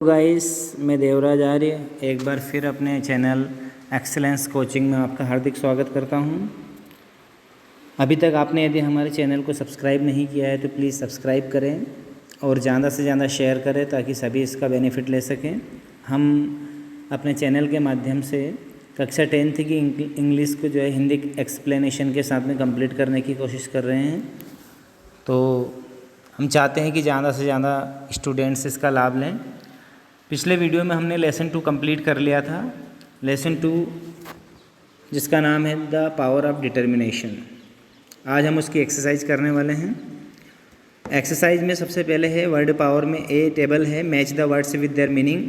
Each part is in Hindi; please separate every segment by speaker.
Speaker 1: गाइस, मैं देवराज आर्य एक बार फिर अपने चैनल एक्सीलेंस कोचिंग में आपका हार्दिक स्वागत करता हूं। अभी तक आपने यदि हमारे चैनल को सब्सक्राइब नहीं किया है तो प्लीज़ सब्सक्राइब करें और ज़्यादा से ज़्यादा शेयर करें ताकि सभी इसका बेनिफिट ले सकें। हम अपने चैनल के माध्यम से कक्षा 10th की इंग्लिश को जो है हिंदी एक्सप्लेनेशन के साथ में कंप्लीट करने की कोशिश कर रहे हैं। तो हम चाहते हैं कि ज़्यादा से ज़्यादा स्टूडेंट्स इसका लाभ लें। पिछले वीडियो में हमने लेसन 2 कंप्लीट कर लिया था। लेसन 2 जिसका नाम है द पावर ऑफ डिटर्मिनेशन। आज हम उसकी एक्सरसाइज करने वाले हैं। एक्सरसाइज में सबसे पहले है वर्ड पावर में ए टेबल है, match the words with their meaning.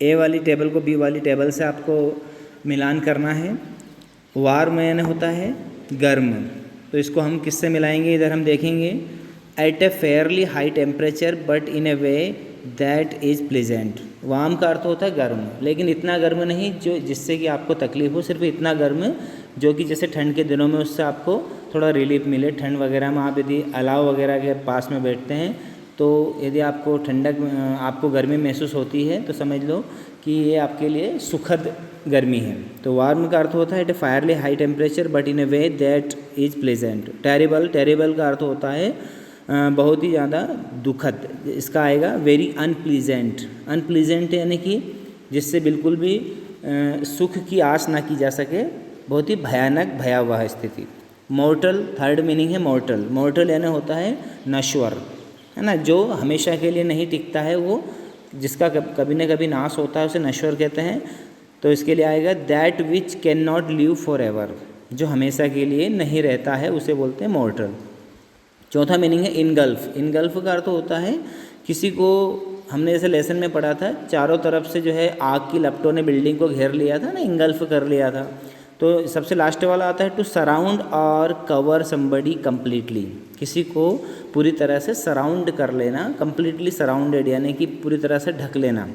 Speaker 1: A वाली टेबल को बी वाली टेबल से आपको मिलान करना है। वार में होता है गर्म, तो इसको हम किससे मिलाएंगे इधर हम देखेंगे। At a fairly high temperature but in a way that is pleasant. Warm का अर्थ होता है गर्म, लेकिन इतना गर्म नहीं जो जिससे कि आपको तकलीफ हो, सिर्फ इतना गर्म जो कि जैसे ठंड के दिनों में उससे आपको थोड़ा रिलीफ मिले। ठंड वगैरह में आप यदि अलाव वगैरह के पास में बैठते हैं तो यदि आपको ठंडक आपको गर्मी महसूस होती है तो समझ लो कि ये आपके लिए सुखद गर्मी है। तो वार्म का अर्थ होता है at a fairly high temperature but in a way that is pleasant. Terrible, terrible का अर्थ होता है बहुत ही ज़्यादा दुखद। इसका आएगा वेरी अनप्लीजेंट। अनप्लीजेंट यानी कि जिससे बिल्कुल भी सुख की आस ना की जा सके, बहुत ही भयानक भयावह स्थिति। मॉर्टल, थर्ड मीनिंग है मॉर्टल। मॉर्टल यानी होता है नश्वर, है ना, जो हमेशा के लिए नहीं टिकता है, वो जिसका कभी न कभी नाश होता है उसे नश्वर कहते हैं। तो इसके लिए आएगा that which can not live for ever. जो हमेशा के लिए नहीं रहता है उसे बोलते हैं मॉर्टल। चौथा मीनिंग है इनगल्फ। इनगल्फ का अर्थ होता है किसी को, हमने जैसे लेसन में पढ़ा था, चारों तरफ से जो है आग की लपटों ने बिल्डिंग को घेर लिया था ना, इनगल्फ कर लिया था। तो सबसे लास्ट वाला आता है टू सराउंड और कवर समबडी कम्प्लीटली। किसी को पूरी तरह से सराउंड कर लेना, कम्प्लीटली सराउंडेड यानी कि पूरी तरह से ढक लेना।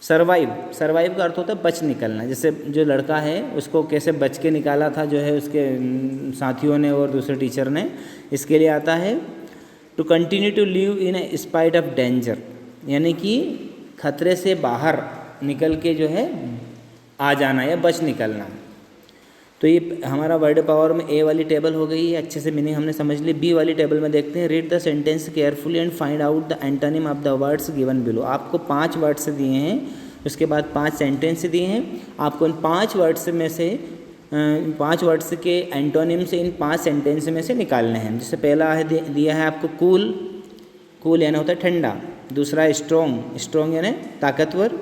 Speaker 1: सर्वाइव, सर्वाइव का अर्थ होता है बच निकलना। जैसे जो लड़का है उसको कैसे बच के निकाला था जो है उसके साथियों ने और दूसरे टीचर ने। इसके लिए आता है to continue to live in a spite of danger, यानी कि खतरे से बाहर निकल के जो है आ जाना या बच निकलना। तो ये हमारा वर्ड पावर में ए वाली टेबल हो गई है, अच्छे से मीनिंग हमने समझ ली। बी वाली टेबल में देखते हैं, read the sentence carefully and find out the antonym of the words given below. आपको 5 वर्ड्स दिए हैं, उसके बाद 5 सेंटेंस दिए हैं। आपको इन 5 वर्ड्स में से 5 वर्ड्स के एंटोनिम से इन 5 सेंटेंस में से निकालने हैं। जैसे पहला है दिया है आपको कूल, कूल यानी होता है ठंडा। दूसरा है स्ट्रॉन्ग, स्ट्रॉन्ग यानी ताकतवर।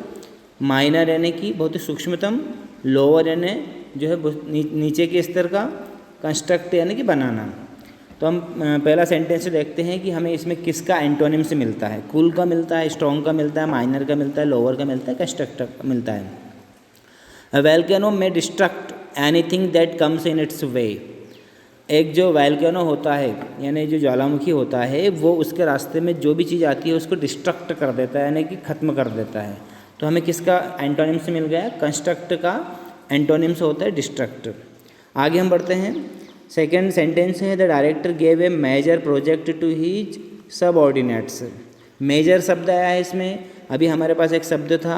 Speaker 1: माइनर यानी कि बहुत ही सूक्ष्मतम। लोअर यानी जो है नीचे के स्तर का। कंस्ट्रक्ट यानी कि बनाना। तो हम पहला सेंटेंस देखते हैं कि हमें इसमें किसका एंटोनिम से मिलता है। कूल का मिलता है, स्ट्रॉन्ग का मिलता है, माइनर का मिलता है, लोअर का मिलता है, कंस्ट्रक्ट का मिलता है। अ वोल्केनो में destruct anything that comes in its way. एक जो वोल्केनो होता है यानी जो ज्वालामुखी होता है, वो उसके रास्ते में जो भी चीज़ आती है उसको डिस्ट्रक्ट कर देता है, यानी कि ख़त्म कर देता है। तो हमें किसका एंटोनिम से मिल गया? कंस्ट्रक्ट का एंटोनिम से होता है डिस्ट्रक्ट। आगे हम बढ़ते हैं। सेकेंड सेंटेंस है the director gave a major project to his subordinates. Major शब्द आया है इसमें। अभी हमारे पास एक शब्द था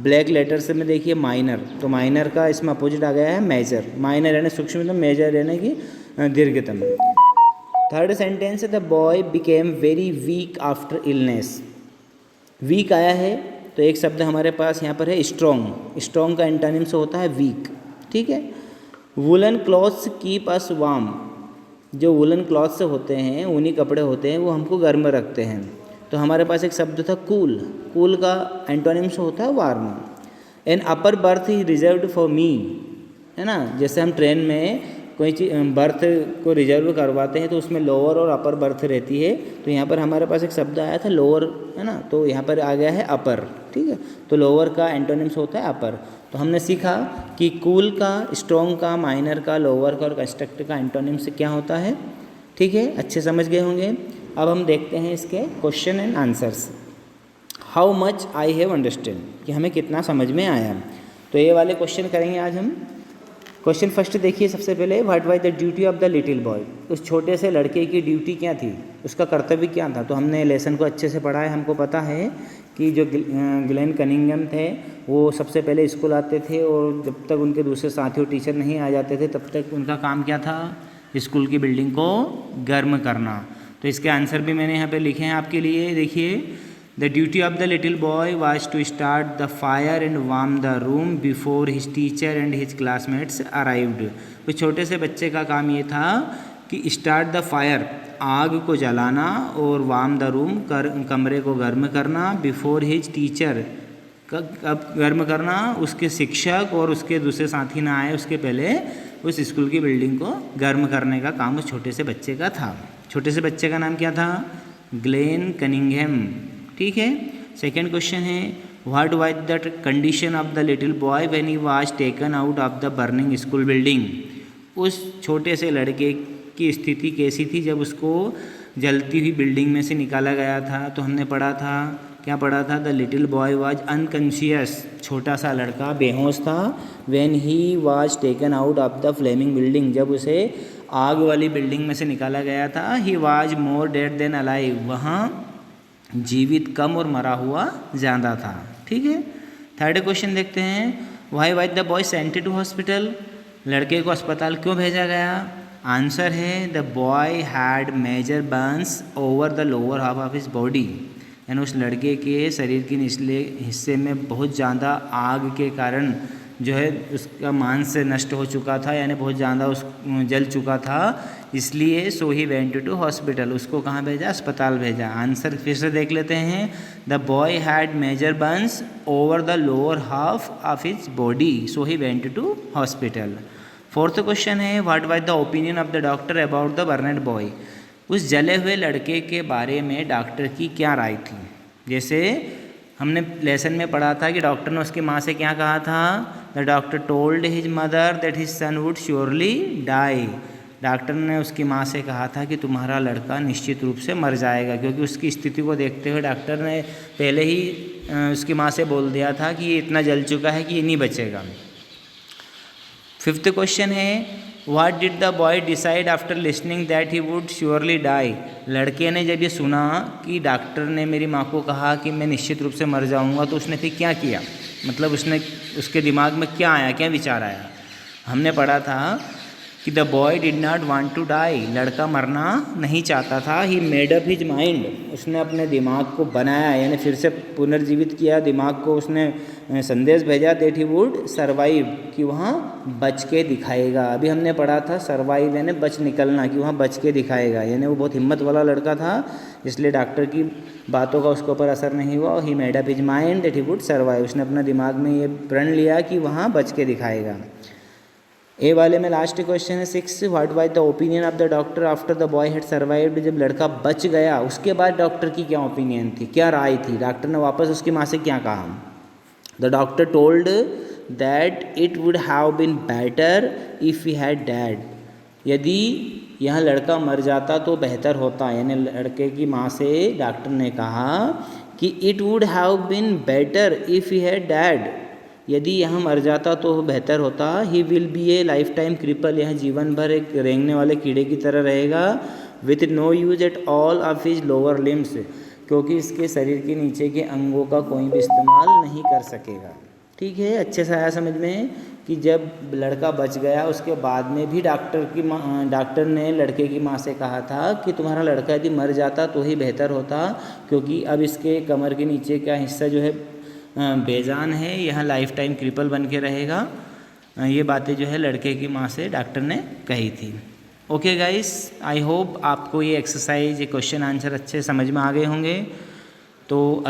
Speaker 1: ब्लैक लेटर से में, देखिए माइनर। तो माइनर का इसमें अपोजिट आ गया है मेजर। माइनर यानी सूक्ष्मतम, मेजर यानी कि दीर्घतम। थर्ड सेंटेंस है the boy became very weak after illness. Weak आया है तो एक शब्द हमारे पास यहाँ पर है स्ट्रॉन्ग। स्ट्रॉन्ग का एंटोनिम से होता है वीक, ठीक है। Woollen clothes keep us warm. जो वुलन क्लॉथ्स से होते हैं, ऊनी कपड़े होते हैं, वो हमको गर्म रखते हैं। तो हमारे पास एक शब्द था कूल। कूल का एंटोनिम से होता है warm. An upper berth is reserved for me, है ना। जैसे हम ट्रेन में कोई चीज़ बर्थ को रिजर्व करवाते हैं तो उसमें लोअर और अपर बर्थ रहती है। तो यहाँ पर हमारे पास एक शब्द आया था लोअर, है ना, तो यहाँ पर आ गया है अपर, ठीक है। तो लोअर का एंटोनिम्स होता है अपर। तो हमने सीखा कि कूल का, स्ट्रॉन्ग का, माइनर का, लोअर का और कंस्ट्रक्ट का एंटोनिम्स क्या होता है, ठीक है। अच्छे समझ गए होंगे। अब हम देखते हैं इसके question and answers. How much I have understand, कि हमें कितना समझ में आया। तो ये वाले क्वेश्चन करेंगे आज हम। क्वेश्चन फर्स्ट देखिए सबसे पहले, what was the duty of the little boy. उस छोटे से लड़के की ड्यूटी क्या थी? उसका कर्तव्य क्या था। तो हमने लेसन को अच्छे से पढ़ा है, हमको पता है कि जो ग्लेन कनिंघम थे वो सबसे पहले स्कूल आते थे और जब तक उनके दूसरे साथी और टीचर नहीं आ जाते थे तब तक उनका काम क्या था, स्कूल की बिल्डिंग को गर्म करना। तो इसके आंसर भी मैंने यहाँ पे लिखे हैं आपके लिए, देखिए। The duty of the little boy was to start the fire and warm the room before his teacher and his classmates arrived. तो छोटे से बच्चे का काम ये था कि स्टार्ट द फायर, आग को जलाना, और वार्म द रूम, कमरे को गर्म करना, बिफोर हिज टीचर, कब गर्म करना, उसके शिक्षक और उसके दूसरे साथी ना आए उसके पहले उस स्कूल की बिल्डिंग को गर्म करने का काम उस छोटे से बच्चे का था। छोटे से बच्चे का नाम क्या था, ग्लेन कनिंघम, ठीक है। सेकंड क्वेश्चन है, what was the condition of the little boy when he was taken out of the burning school building. उस छोटे से लड़के की स्थिति कैसी थी जब उसको जलती हुई बिल्डिंग में से निकाला गया था। तो हमने पढ़ा था, क्या पढ़ा था, the little boy was unconscious, छोटा सा लड़का बेहोश था, when he was taken out of the flaming building, जब उसे आग वाली बिल्डिंग में से निकाला गया था। He was more dead than alive, वहाँ जीवित कम और मरा हुआ ज़्यादा था, ठीक है। थर्ड क्वेश्चन देखते हैं, why was the boy sented to hospital, लड़के को अस्पताल क्यों भेजा गया। आंसर है, the boy had major burns over the lower half of his body, यानी उस लड़के के शरीर के निचले हिस्से में बहुत ज़्यादा आग के कारण जो है उसका मांस नष्ट हो चुका था, यानी बहुत ज़्यादा उस जल चुका था, इसलिए सो ही वेंट टू हॉस्पिटल, उसको कहाँ भेजा, अस्पताल भेजा। आंसर फिर से देख लेते हैं, the boy had major burns over the lower half of his body, so he went to hospital. Fourth question है, what was the opinion of the doctor about the burned boy, उस जले हुए लड़के के बारे में डॉक्टर की क्या राय थी। जैसे हमने लेसन में पढ़ा था कि डॉक्टर ने उसकी माँ से क्या कहा था, the doctor told his mother that his son would surely die, डॉक्टर ने उसकी माँ से कहा था कि तुम्हारा लड़का निश्चित रूप से मर जाएगा, क्योंकि उसकी स्थिति को देखते हुए डॉक्टर ने पहले ही उसकी माँ से बोल दिया था कि ये इतना जल चुका है कि ये नहीं बचेगा। फिफ्थ क्वेश्चन है, what did the boy decide after listening that he would surely die, लड़के ने जब ये सुना कि डॉक्टर ने मेरी माँ को कहा कि मैं निश्चित रूप से मर जाऊँगा, तो उसने फिर क्या किया, मतलब उसके दिमाग में क्या आया, क्या विचार आया। हमने पढ़ा था कि the boy did not want to die, लड़का मरना नहीं चाहता था। He made up his mind, उसने अपने दिमाग को बनाया, यानी फिर से पुनर्जीवित किया दिमाग को, उसने संदेश भेजा दैट ही वुड सर्वाइव, कि वहाँ बच के दिखाएगा। अभी हमने पढ़ा था सर्वाइव यानी बच निकलना, कि वहाँ बच के दिखाएगा, यानी वो बहुत हिम्मत वाला लड़का था, इसलिए डॉक्टर की बातों का उसके ऊपर असर नहीं हुआ। ही made up his mind that he would survive, उसने अपना दिमाग में ये प्रण लिया कि वहाँ बच के दिखाएगा। ए वाले में लास्ट क्वेश्चन है 6, what was the opinion of the doctor after the boy had survived, जब लड़का बच गया उसके बाद डॉक्टर की क्या ओपिनियन थी, क्या राय थी, डॉक्टर ने वापस उसकी माँ से क्या कहा। The doctor told that it would have been better if he had dead, यदि यह लड़का मर जाता तो बेहतर होता, यानी लड़के की माँ से डॉक्टर ने कहा कि it would have been better if he had dead, यदि यह मर जाता तो बेहतर होता। He will be a lifetime cripple, यह जीवन भर एक रेंगने वाले कीड़े की तरह रहेगा। With no use at all of his lower limbs, क्योंकि इसके शरीर के नीचे के अंगों का कोई भी इस्तेमाल नहीं कर सकेगा। ठीक है, अच्छे से आया समझ में कि जब लड़का बच गया उसके बाद में भी डॉक्टर ने लड़के की माँ से कहा था कि तुम्हारा लड़का यदि मर जाता तो ही बेहतर होता, क्योंकि अब इसके कमर के नीचे का हिस्सा जो है बेजान है, यह लाइफ टाइम क्रिपल बन के रहेगा। ये बातें जो है लड़के की माँ से डॉक्टर ने कही थी। ओके गाइस, आई होप आपको ये एक्सरसाइज, ये क्वेश्चन आंसर अच्छे समझ में आ गए होंगे। तो